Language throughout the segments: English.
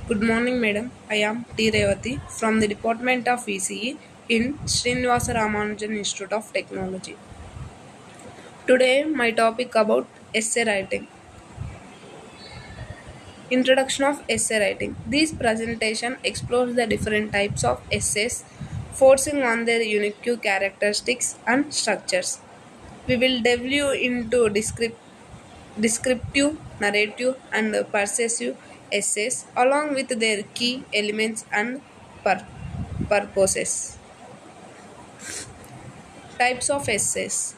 Good morning, madam. I am T. Revati from the Department of ECE in Srinivasa Ramanujan Institute of Technology. Today, my topic about essay writing. Introduction of essay writing. This presentation explores the different types of essays, focusing on their unique characteristics and structures. We will delve into descriptive, narrative, and persuasive essays along with their key elements and purposes. Types of essays.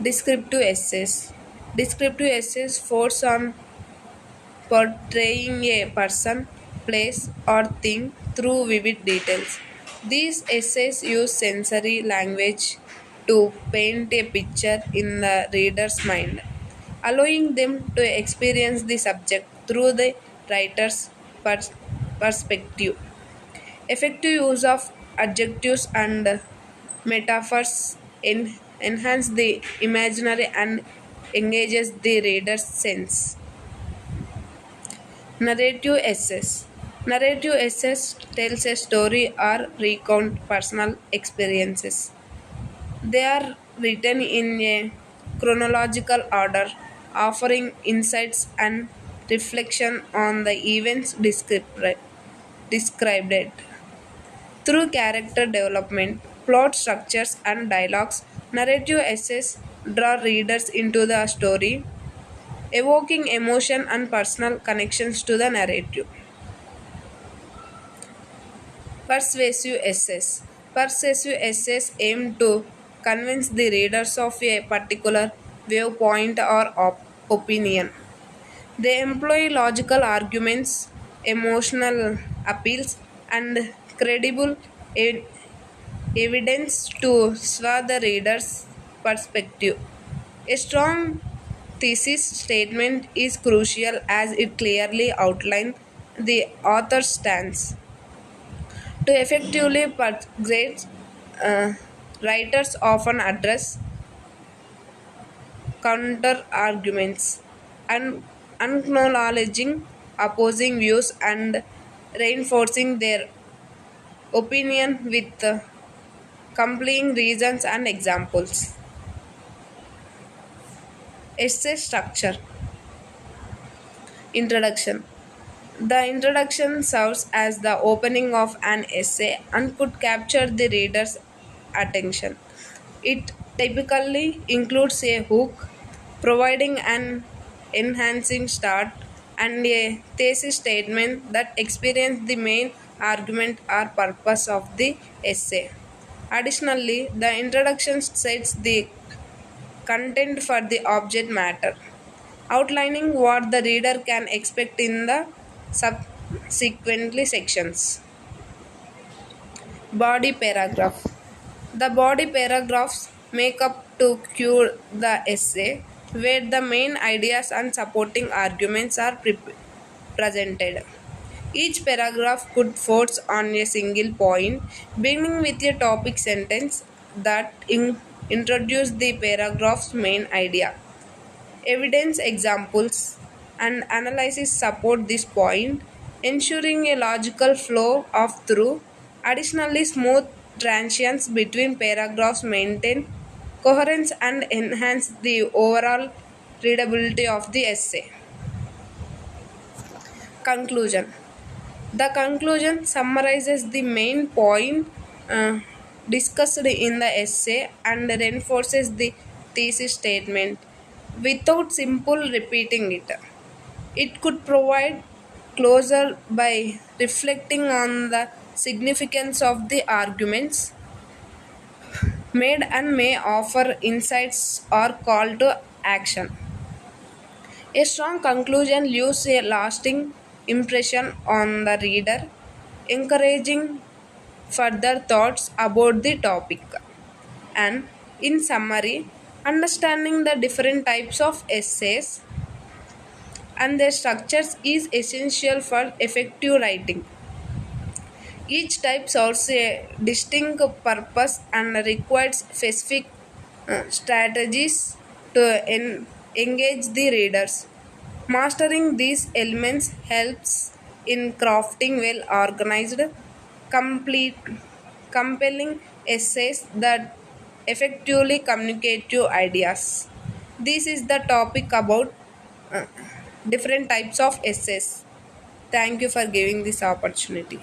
Descriptive essays. Descriptive essays focus on portraying a person, place, or thing through vivid details. These essays use sensory language to paint a picture in the reader's mind, allowing them to experience the subject through the writer's perspective. Effective use of adjectives and metaphors enhance the imaginary and engages the reader's sense. Narrative essays. Narrative essays tells a story or recount personal experiences. They are written in a chronological order, offering insights and reflection on the events described. Through character development, plot structures, and dialogues, narrative essays draw readers into the story, evoking emotion and personal connections to the narrative. Persuasive essays. Persuasive essays aim to convince the readers of a particular viewpoint or opinion. They employ logical arguments, emotional appeals, and credible e- evidence to sway the reader's perspective. A strong thesis statement is crucial as it clearly outlines the author's stance. To effectively persuade, uh, writers often address counter arguments and acknowledging opposing views and reinforcing their opinion with compelling reasons and examples. Essay structure. Introduction. The introduction serves as the opening of an essay and could capture the reader's attention. It typically includes a hook, providing an enhancing start, and a thesis statement that explains the main argument or purpose of the essay. Additionally, the introduction sets the content for the object matter, outlining what the reader can expect in the subsequently sections. Body paragraph. The body paragraphs make up to cure the essay, where the main ideas and supporting arguments are presented. Each paragraph could focus on a single point, beginning with a topic sentence that introduce the paragraph's main idea. Evidence examples and analysis support this point, ensuring a logical flow of through. Additionally, smooth transitions between paragraphs maintain coherence and enhance the overall readability of the essay. Conclusion. The conclusion summarizes the main point discussed in the essay and reinforces the thesis statement without simple repeating it. It could provide closure by reflecting on the significance of the arguments made and may offer insights or call to action. A strong conclusion leaves a lasting impression on the reader, encouraging further thoughts about the topic. And in summary, understanding the different types of essays and their structures is essential for effective writing. Each type serves a distinct purpose and requires specific strategies to engage the readers. Mastering these elements helps in crafting well organized, complete, compelling essays that effectively communicate your ideas. This is the topic about different types of essays. Thank you for giving this opportunity.